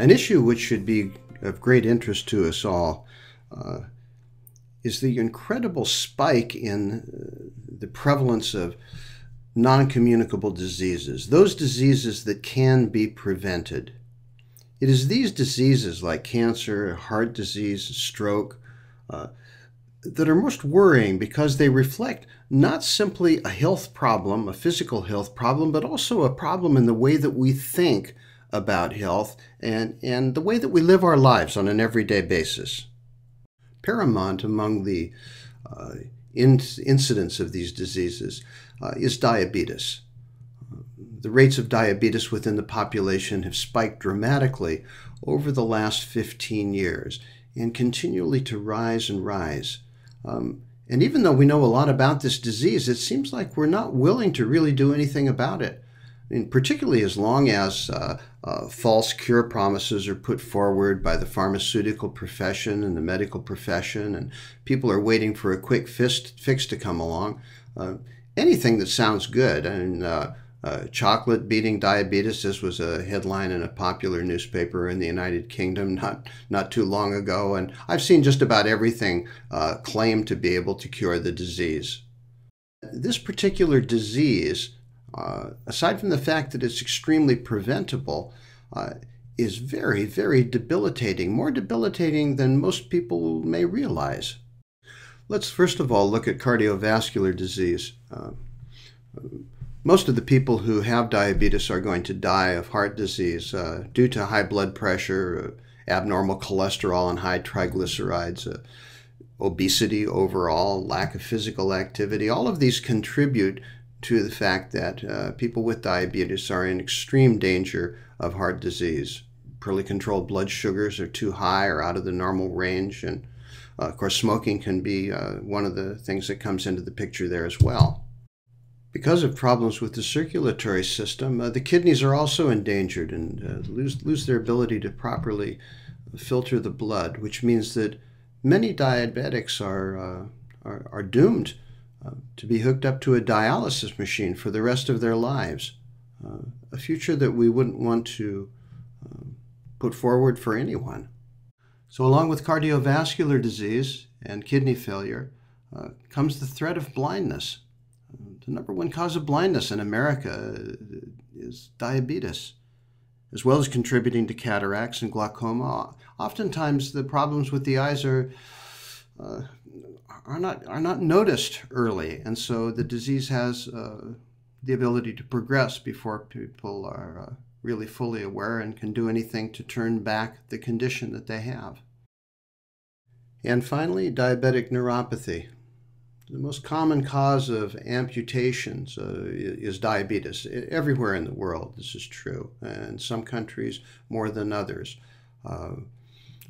An issue which should be of great interest to us all is the incredible spike in the prevalence of non-communicable diseases, those diseases that can be prevented. It is these diseases like cancer, heart disease, stroke, that are most worrying because they reflect not simply a health problem, a physical health problem, but also a problem in the way that we think about health and the way that we live our lives on an everyday basis. Paramount among the incidence of these diseases is diabetes. The rates of diabetes within the population have spiked dramatically over the last 15 years and continually to rise and rise. And even though we know a lot about this disease, it seems like we're not willing to really do anything about it. I mean, particularly as long as false cure promises are put forward by the pharmaceutical profession and the medical profession, and people are waiting for a quick fix to come along. Anything that sounds good. Chocolate beating diabetes. This was a headline in a popular newspaper in the United Kingdom not too long ago, and I've seen just about everything claim to be able to cure the disease. This particular disease, aside from the fact that it's extremely preventable, is very, very debilitating, more debilitating than most people may realize. Let's first of all look at cardiovascular disease. Most of the people who have diabetes are going to die of heart disease due to high blood pressure, abnormal cholesterol and high triglycerides, obesity overall, lack of physical activity. All of these contribute to the fact that people with diabetes are in extreme danger of heart disease. Poorly controlled blood sugars are too high or out of the normal range, and of course smoking can be one of the things that comes into the picture there as well. Because of problems with the circulatory system, the kidneys are also endangered and lose their ability to properly filter the blood, which means that many diabetics are doomed to be hooked up to a dialysis machine for the rest of their lives, a future that we wouldn't want to put forward for anyone. So along with cardiovascular disease and kidney failure comes the threat of blindness. The number one cause of blindness in America is diabetes, as well as contributing to cataracts and glaucoma. Oftentimes, the problems with the eyes are not noticed early, and so the disease has the ability to progress before people are really fully aware and can do anything to turn back the condition that they have. And finally, diabetic neuropathy. The most common cause of amputations is diabetes. Everywhere in the world, this is true, and some countries more than others.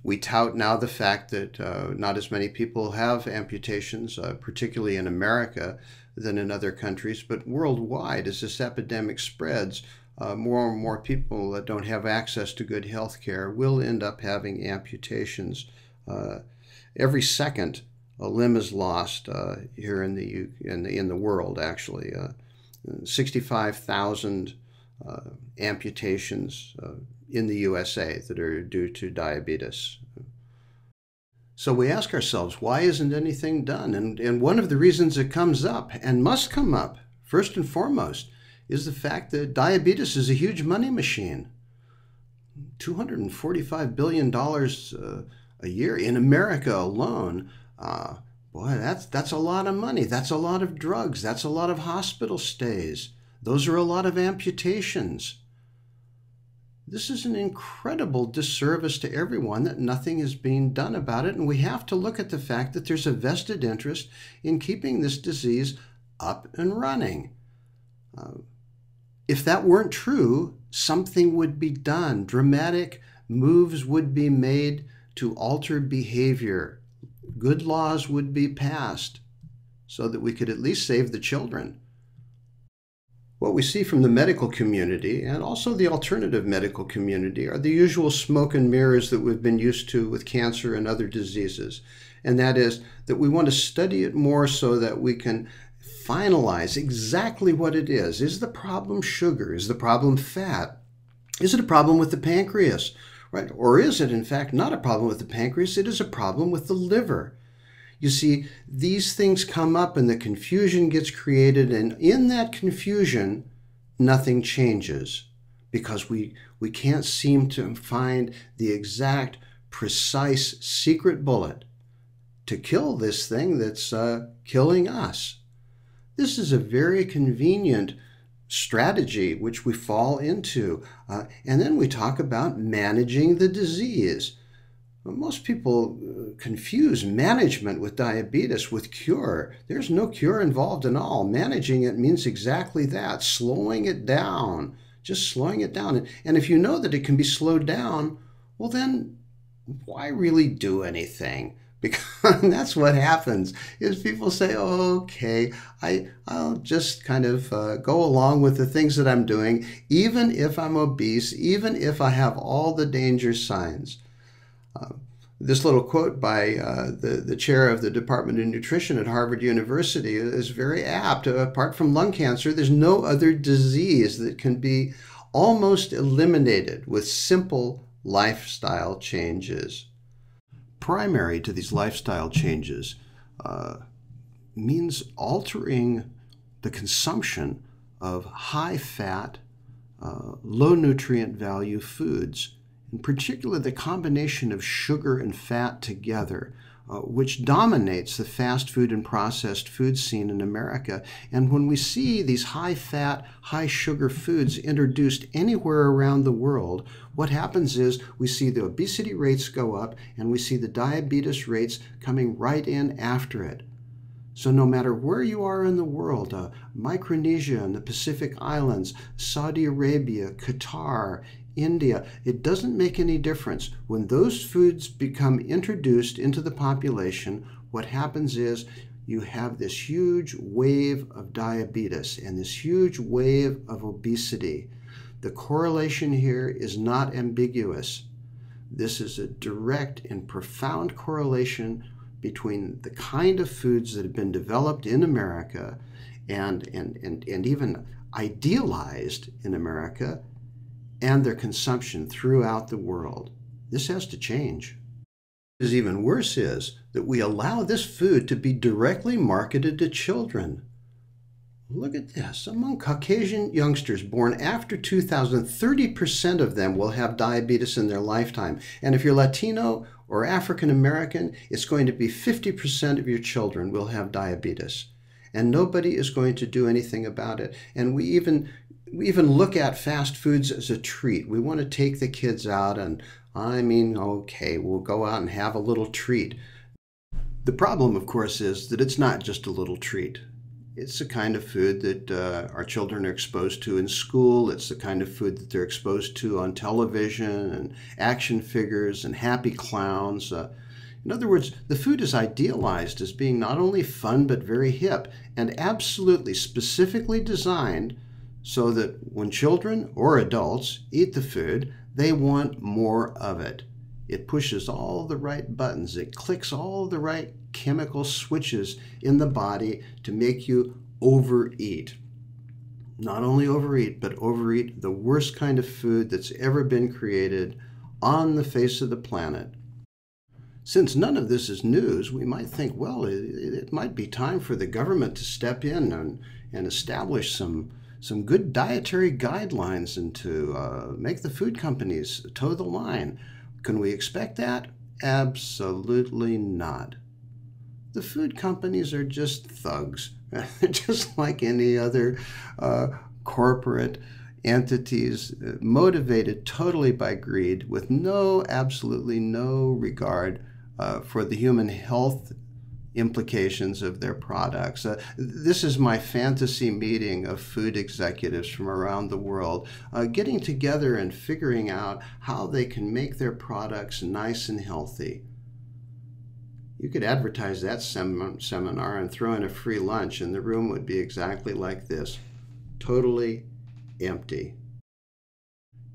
We tout now the fact that not as many people have amputations, particularly in America, than in other countries, but worldwide, as this epidemic spreads, more and more people that don't have access to good health care will end up having amputations. Every second, a limb is lost here in the world. Actually, 65,000 amputations in the USA that are due to diabetes. So we ask ourselves, why isn't anything done? And one of the reasons it comes up, and must come up, first and foremost, is the fact that diabetes is a huge money machine. $245 billion a year in America alone. Boy, that's a lot of money. That's a lot of drugs. That's a lot of hospital stays. Those are a lot of amputations. This is an incredible disservice to everyone that nothing is being done about it, and we have to look at the fact that there's a vested interest in keeping this disease up and running. If that weren't true, something would be done. Dramatic moves would be made to alter behavior. Good laws would be passed so that we could at least save the children. What we see from the medical community and also the alternative medical community are the usual smoke and mirrors that we've been used to with cancer and other diseases. And that is that we want to study it more so that we can finalize exactly what it is. Is the problem sugar? Is the problem fat? Is it a problem with the pancreas right? Or is it, in fact, not a problem with the pancreas? It is a problem with the liver. You see, these things come up and the confusion gets created, and in that confusion, nothing changes because we can't seem to find the exact, precise, secret bullet to kill this thing that's killing us. This is a very convenient strategy which we fall into. And then we talk about managing the disease. Well, most people confuse management with diabetes with cure. There's no cure involved at all. Managing it means exactly that, slowing it down, just slowing it down. And if you know that it can be slowed down, well then why really do anything? Because that's what happens is people say, oh, okay, I'll just kind of go along with the things that I'm doing, even if I'm obese, even if I have all the danger signs. This little quote by the chair of the Department of Nutrition at Harvard University is very apt. Apart from lung cancer, there's no other disease that can be almost eliminated with simple lifestyle changes. Primary to these lifestyle changes means altering the consumption of high-fat, low-nutrient value foods, in particular the combination of sugar and fat together, which dominates the fast food and processed food scene in America. And when we see these high-fat, high-sugar foods introduced anywhere around the world, what happens is we see the obesity rates go up and we see the diabetes rates coming right in after it. So no matter where you are in the world, Micronesia and the Pacific Islands, Saudi Arabia, Qatar, India, it doesn't make any difference. When those foods become introduced into the population, what happens is you have this huge wave of diabetes and this huge wave of obesity. The correlation here is not ambiguous. This is a direct and profound correlation between the kind of foods that have been developed in America and even idealized in America and their consumption throughout the world. This has to change. What is even worse is that we allow this food to be directly marketed to children. Look at this. Among Caucasian youngsters born after 2000, 30% of them will have diabetes in their lifetime. And if you're Latino or African American, it's going to be 50% of your children will have diabetes. And nobody is going to do anything about it. And we even look at fast foods as a treat. We want to take the kids out and, okay, we'll go out and have a little treat. The problem, of course, is that it's not just a little treat. It's the kind of food that our children are exposed to in school. It's the kind of food that they're exposed to on television and action figures and happy clowns. In other words, the food is idealized as being not only fun but very hip and absolutely specifically designed so that when children or adults eat the food, they want more of it. It pushes all the right buttons. It clicks all the right chemical switches in the body to make you overeat. Not only overeat, but overeat the worst kind of food that's ever been created on the face of the planet. Since none of this is news, we might think, well, it might be time for the government to step in and establish some good dietary guidelines and to make the food companies toe the line. Can we expect that? Absolutely not. The food companies are just thugs, just like any other corporate entities, motivated totally by greed, with absolutely no regard for the human health implications of their products. This is my fantasy meeting of food executives from around the world getting together and figuring out how they can make their products nice and healthy. You could advertise that seminar and throw in a free lunch and the room would be exactly like this, totally empty.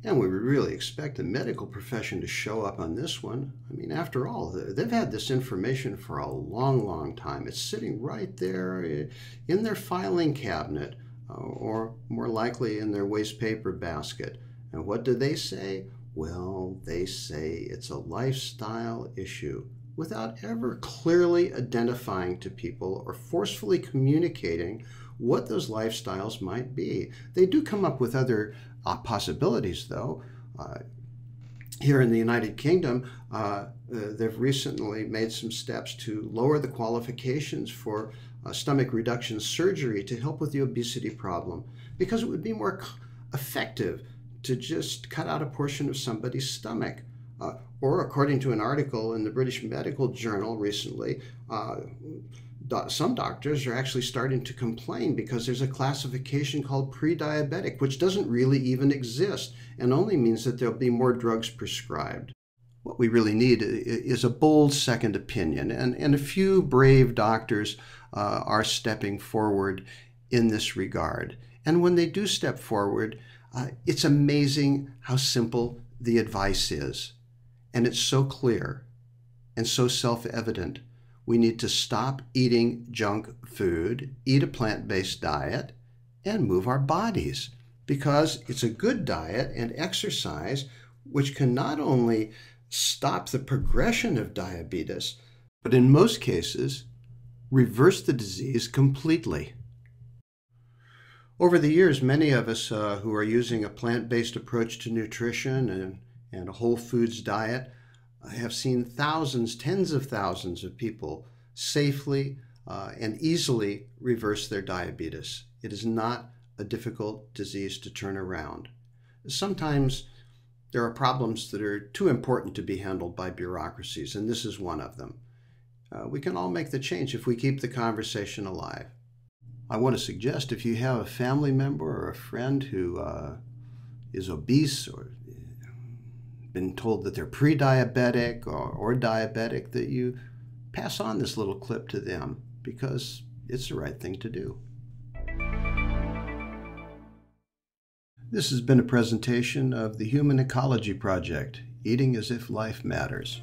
And we would really expect the medical profession to show up on this one. I mean, after all, they've had this information for a long, long time. It's sitting right there in their filing cabinet, or more likely in their waste paper basket. And what do they say? Well, they say it's a lifestyle issue without ever clearly identifying to people or forcefully communicating what those lifestyles might be. They do come up with other possibilities, though. Here in the United Kingdom, they've recently made some steps to lower the qualifications for stomach reduction surgery to help with the obesity problem, because it would be more effective to just cut out a portion of somebody's stomach. Or according to an article in the British Medical Journal recently, some doctors are actually starting to complain because there's a classification called pre-diabetic, which doesn't really even exist and only means that there'll be more drugs prescribed. What we really need is a bold second opinion, and a few brave doctors are stepping forward in this regard. And when they do step forward, it's amazing how simple the advice is. And it's so clear and so self-evident. We need to stop eating junk food, eat a plant-based diet, and move our bodies, because it's a good diet and exercise which can not only stop the progression of diabetes, but in most cases, reverse the disease completely. Over the years, many of us who are using a plant-based approach to nutrition and a whole foods diet have seen thousands, tens of thousands of people safely and easily reverse their diabetes. It is not a difficult disease to turn around. Sometimes there are problems that are too important to be handled by bureaucracies, and this is one of them. We can all make the change if we keep the conversation alive. I want to suggest, if you have a family member or a friend who is obese or been told that they're pre-diabetic or diabetic, that you pass on this little clip to them, because it's the right thing to do. This has been a presentation of the Human Ecology Project, Eating as if Life Matters.